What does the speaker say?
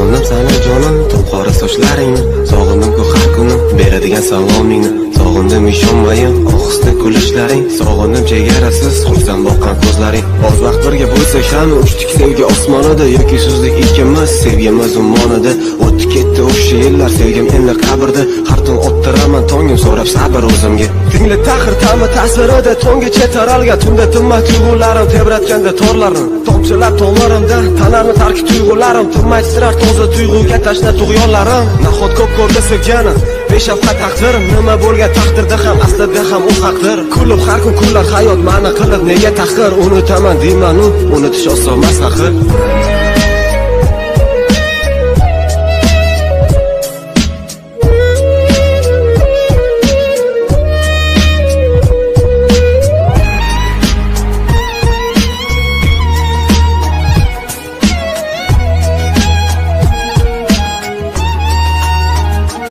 Sog'indim seni jonim, qora sochlaringni, sog'indim-ku har kuni beradigan salomingni. Sog'indim ishonmayin ohista kulishlaring, sog'indim chegarasiz xursand boqqan ko'zlaring. Oz vaqt birga bo'lsak ham uchdik sevgi osmonida, yoki so'zlik ikkimiz sevgimiz ummonida. O'tdi ketdi o'sha yillar, sevgim endi qabrda. Har tun o'ttiraman tongim so'rab sabr o'zimga. Tingli taxir ta'mi tasvirida to'ngacha taralgan, tunda tinmay tuyg'ularim tebratganda torlarim. Tomchilar to'larimda tanarni tarki tuyg'ularim, tinmay titrar toza tuyg'uga tashna tug'yonlarim. Nahot ko'p ko'rdi sevganim, beshafqat taqdirim, nima bo'lgan taqdirda ham aslida ham u haqdir. Kulib har kun kunlar hayot ma'ni qilib nega tahqir, unutaman deyman-u, unutish oson emas axir.